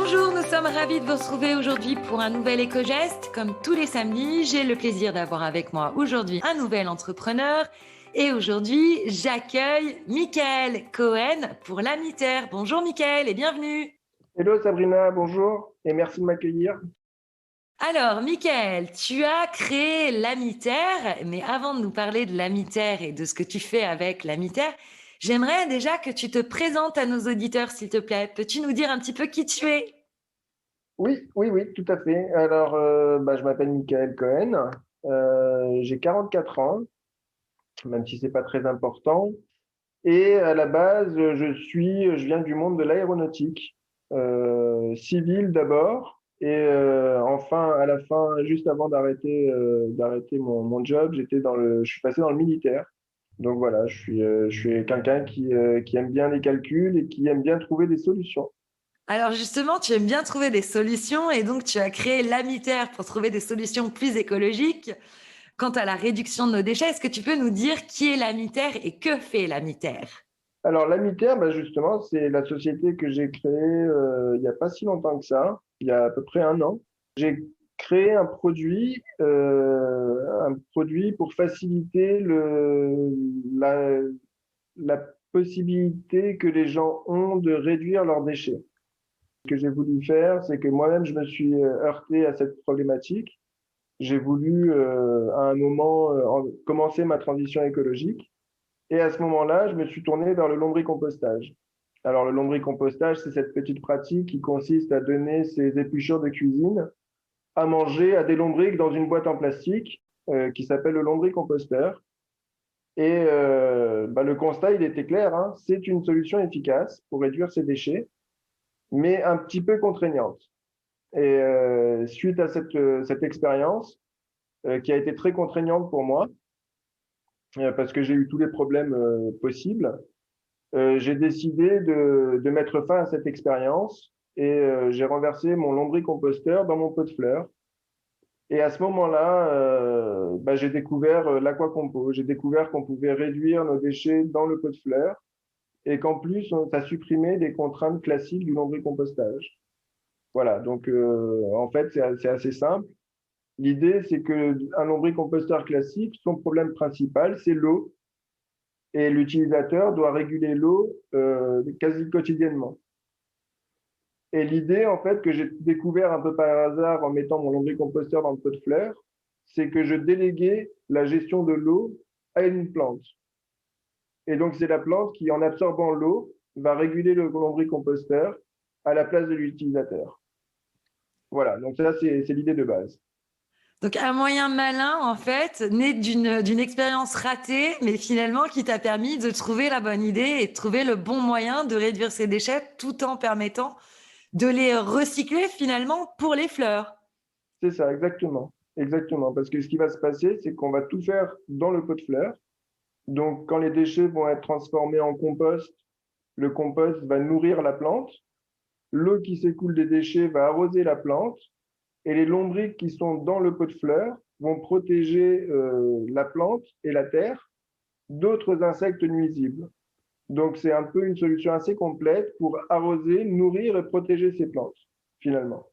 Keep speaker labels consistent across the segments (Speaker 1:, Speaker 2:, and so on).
Speaker 1: Bonjour, nous sommes ravis de vous retrouver aujourd'hui pour un nouvel éco-geste. Comme tous les samedis, j'ai le plaisir d'avoir avec moi aujourd'hui un nouvel entrepreneur. Et aujourd'hui, j'accueille Mickaël Cohen pour l'Amiter. Bonjour Mickaël et bienvenue.
Speaker 2: Hello Sabrina, bonjour et merci de m'accueillir.
Speaker 1: Alors Mickaël, tu as créé l'Amiter, mais avant de nous parler de l'Amiter et de ce que tu fais avec l'Amiter, j'aimerais déjà que tu te présentes à nos auditeurs, s'il te plaît. Peux-tu nous dire un petit peu qui tu es?
Speaker 2: Oui, tout à fait. Alors, je m'appelle Michael Cohen, j'ai 44 ans, même si c'est pas très important. Et à la base, je viens du monde de l'aéronautique, civil d'abord, et enfin, à la fin, juste avant d'arrêter mon job, je suis passé dans le militaire. Donc voilà, je suis quelqu'un qui aime bien les calculs et qui aime bien trouver des solutions.
Speaker 1: Alors justement, tu aimes bien trouver des solutions et donc tu as créé l'Amiter pour trouver des solutions plus écologiques. Quant à la réduction de nos déchets, est-ce que tu peux nous dire qui est l'Amiter et que fait l'Amiter?
Speaker 2: Alors, l'Amiter, justement, c'est la société que j'ai créée il n'y a pas si longtemps que ça, il y a à peu près un an. J'ai créé un produit pour faciliter la possibilité que les gens ont de réduire leurs déchets. Ce que j'ai voulu faire, c'est que moi-même, je me suis heurté à cette problématique. J'ai voulu, à un moment, commencer ma transition écologique. Et à ce moment-là, je me suis tourné vers le lombricompostage. Alors, le lombricompostage, c'est cette petite pratique qui consiste à donner ses épluchures de cuisine à manger à des lombrics dans une boîte en plastique qui s'appelle le lombricomposteur. Et le constat, il était clair, hein, c'est une solution efficace pour réduire ses déchets, mais un petit peu contraignante. Et suite à cette expérience, qui a été très contraignante pour moi, parce que j'ai eu tous les problèmes possibles, j'ai décidé de mettre fin à cette expérience et j'ai renversé mon lombricomposteur dans mon pot de fleurs. Et à ce moment-là, j'ai découvert l'aquacompo. J'ai découvert qu'on pouvait réduire nos déchets dans le pot de fleurs et qu'en plus, ça supprimait des contraintes classiques du lombricompostage. Voilà, donc en fait, c'est assez simple. L'idée, c'est qu'un lombricomposteur classique, son problème principal, c'est l'eau et l'utilisateur doit réguler l'eau quasi quotidiennement. Et l'idée, en fait, que j'ai découvert un peu par hasard en mettant mon lombricomposteur dans le pot de fleurs, c'est que je déléguais la gestion de l'eau à une plante. Et donc, c'est la plante qui, en absorbant l'eau, va réguler le lombricomposteur à la place de l'utilisateur. Voilà, donc ça, c'est l'idée de base.
Speaker 1: Donc un moyen malin, en fait, né d'une expérience ratée, mais finalement qui t'a permis de trouver la bonne idée et de trouver le bon moyen de réduire ces déchets tout en permettant de les recycler finalement pour les fleurs.
Speaker 2: C'est ça, exactement. Exactement. Parce que ce qui va se passer, c'est qu'on va tout faire dans le pot de fleurs. Donc, quand les déchets vont être transformés en compost, le compost va nourrir la plante. L'eau qui s'écoule des déchets va arroser la plante. Et les lombrics qui sont dans le pot de fleurs vont protéger la plante et la terre d'autres insectes nuisibles. Donc, c'est un peu une solution assez complète pour arroser, nourrir et protéger ces plantes, finalement.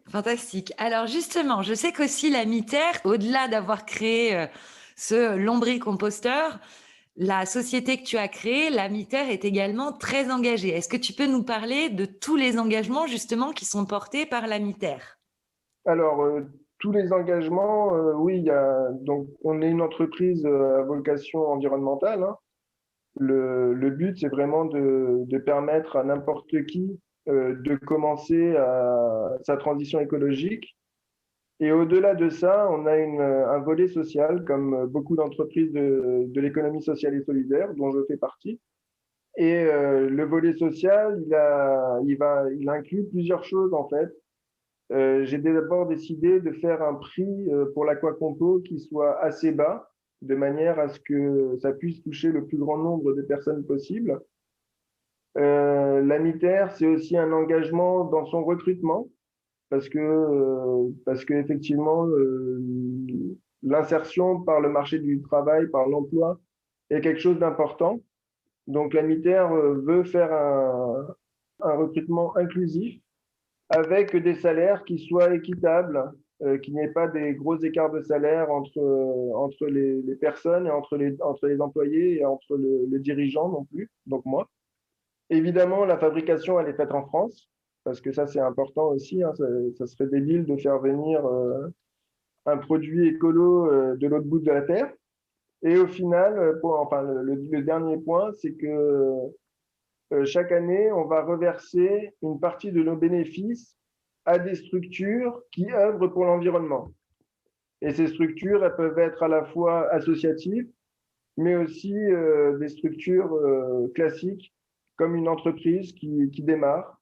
Speaker 1: Fantastique. Alors justement, je sais qu'aussi la Miter, au-delà d'avoir créé ce lombricomposteur, la société que tu as créée, la Miter, est également très engagée. Est-ce que tu peux nous parler de tous les engagements justement qui sont portés par la Miter?
Speaker 2: Alors, tous les engagements, oui, donc on est une entreprise à vocation environnementale, hein. Le but, c'est vraiment de permettre à n'importe qui de commencer sa transition écologique. Et au-delà de ça, on a un volet social, comme beaucoup d'entreprises de l'économie sociale et solidaire, dont je fais partie. Et le volet social, il inclut plusieurs choses en fait. J'ai d'abord décidé de faire un prix pour l'aquacompo qui soit assez bas, de manière à ce que ça puisse toucher le plus grand nombre de personnes possible. L'AMITER, c'est aussi un engagement dans son recrutement, parce que effectivement, l'insertion par le marché du travail, par l'emploi, est quelque chose d'important. Donc l'AMITER veut faire un recrutement inclusif avec des salaires qui soient équitables, qu'il n'y ait pas des gros écarts de salaire entre les personnes et entre les employés et entre le dirigeant non plus, donc moi. Évidemment, la fabrication, elle est faite en France, parce que ça, c'est important aussi. Hein, ça serait débile de faire venir un produit écolo de l'autre bout de la Terre. Et au final, le dernier point, c'est que chaque année, on va reverser une partie de nos bénéfices à des structures qui œuvrent pour l'environnement. Et ces structures, elles peuvent être à la fois associatives, mais aussi des structures classiques, comme une entreprise qui démarre.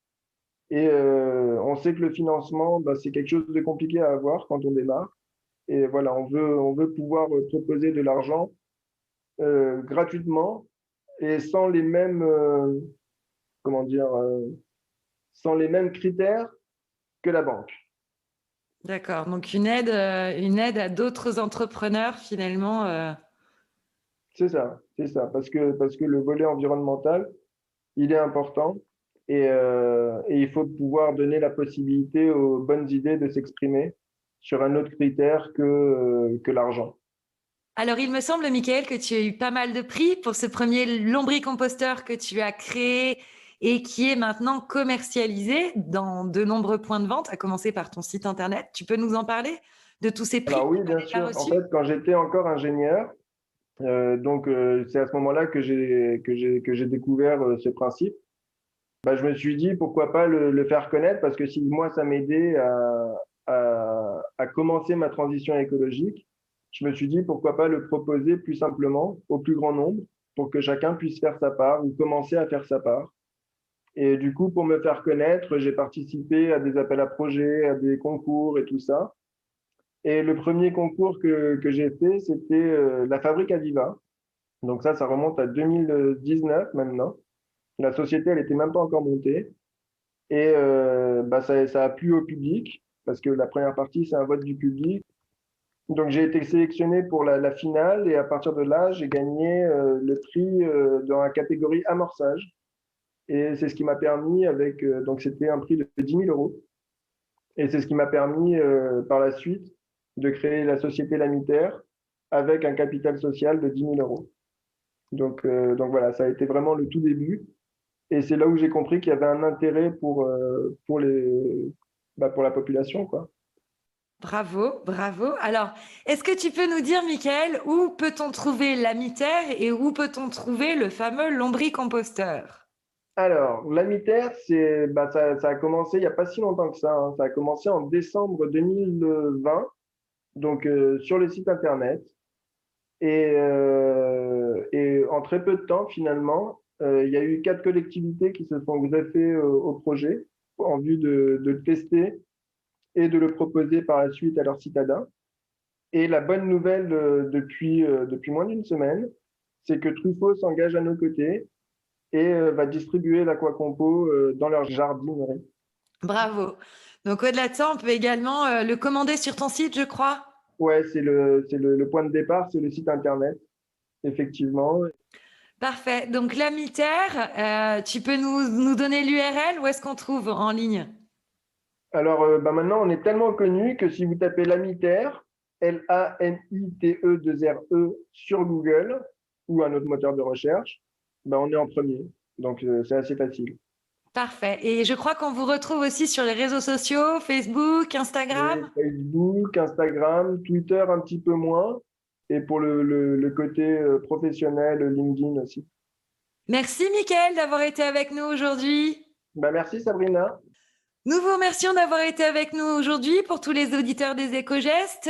Speaker 2: Et on sait que le financement, bah, c'est quelque chose de compliqué à avoir quand on démarre. Et voilà, on veut pouvoir proposer de l'argent gratuitement et sans les mêmes, comment dire, sans les mêmes critères que la banque.
Speaker 1: D'accord, donc une aide à d'autres entrepreneurs finalement.
Speaker 2: C'est ça, parce que le volet environnemental, il est important et il faut pouvoir donner la possibilité aux bonnes idées de s'exprimer sur un autre critère que l'argent.
Speaker 1: Alors, il me semble, Michael, que tu as eu pas mal de prix pour ce premier lombricomposteur que tu as créé et qui est maintenant commercialisé dans de nombreux points de vente, à commencer par ton site internet. Tu peux nous en parler de tous ces prix
Speaker 2: Alors
Speaker 1: que
Speaker 2: oui,
Speaker 1: tu as
Speaker 2: bien
Speaker 1: déjà
Speaker 2: sûr. En
Speaker 1: reçus?
Speaker 2: fait, quand j'étais encore ingénieur, c'est à ce moment-là que j'ai découvert ce principe. Bah, je me suis dit pourquoi pas le faire connaître parce que si moi ça m'aidait à commencer ma transition écologique, je me suis dit pourquoi pas le proposer plus simplement au plus grand nombre pour que chacun puisse faire sa part ou commencer à faire sa part. Et du coup, pour me faire connaître, j'ai participé à des appels à projets, à des concours et tout ça. Et le premier concours que j'ai fait, c'était la Fabrique Aviva. Donc ça remonte à 2019 maintenant. La société, elle était même pas encore montée. Et bah, ça a plu au public, parce que la première partie, c'est un vote du public. Donc j'ai été sélectionné pour la finale, et à partir de là, j'ai gagné le prix dans la catégorie amorçage. Et c'est ce qui m'a permis, donc c'était un prix de 10 000 euros. Et c'est ce qui m'a permis par la suite de créer la société Lamitaire avec un capital social de 10 000 euros. Donc voilà, ça a été vraiment le tout début. Et c'est là où j'ai compris qu'il y avait un intérêt pour la population, quoi.
Speaker 1: Bravo, bravo. Alors, est-ce que tu peux nous dire, Michael, où peut-on trouver la mitaire et où peut-on trouver le fameux lombricomposteur?
Speaker 2: Alors, l'Amitaire, ça a commencé il n'y a pas si longtemps que ça, hein. Ça a commencé en décembre 2020, donc sur le site internet. Et en très peu de temps, finalement, il y a eu 4 collectivités qui se sont greffées au projet en vue de le tester et de le proposer par la suite à leurs citadins. Et la bonne nouvelle depuis moins d'une semaine, c'est que Truffaut s'engage à nos côtés et va distribuer l'aquacompo dans leur jardinerie.
Speaker 1: Bravo. Donc, au-delà de ça, on peut également le commander sur ton site, je crois.
Speaker 2: Ouais, le point de départ, c'est le site internet, effectivement.
Speaker 1: Parfait. Donc, la mitaire, tu peux nous donner l'URL? Où est-ce qu'on trouve en ligne?
Speaker 2: Alors bah maintenant, on est tellement connu que si vous tapez Lamitaire, Lamite2re sur Google ou un autre moteur de recherche, bah on est en premier. Donc c'est assez facile.
Speaker 1: Parfait. Et je crois qu'on vous retrouve aussi sur les réseaux sociaux, Facebook,
Speaker 2: Et
Speaker 1: Instagram.
Speaker 2: Facebook, Instagram, Twitter un petit peu moins. Et pour le côté professionnel, LinkedIn aussi.
Speaker 1: Merci, Mickaël, d'avoir été avec nous aujourd'hui.
Speaker 2: Bah merci Sabrina.
Speaker 1: Nous vous remercions d'avoir été avec nous aujourd'hui pour tous les auditeurs des éco-gestes.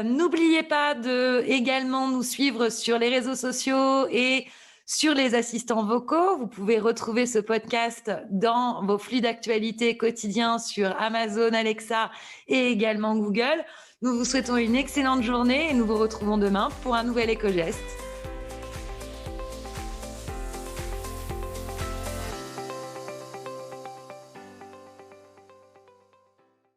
Speaker 1: N'oubliez pas de également nous suivre sur les réseaux sociaux et sur les assistants vocaux. Vous pouvez retrouver ce podcast dans vos flux d'actualité quotidiens sur Amazon, Alexa et également Google. Nous vous souhaitons une excellente journée et nous vous retrouvons demain pour un nouvel éco-geste.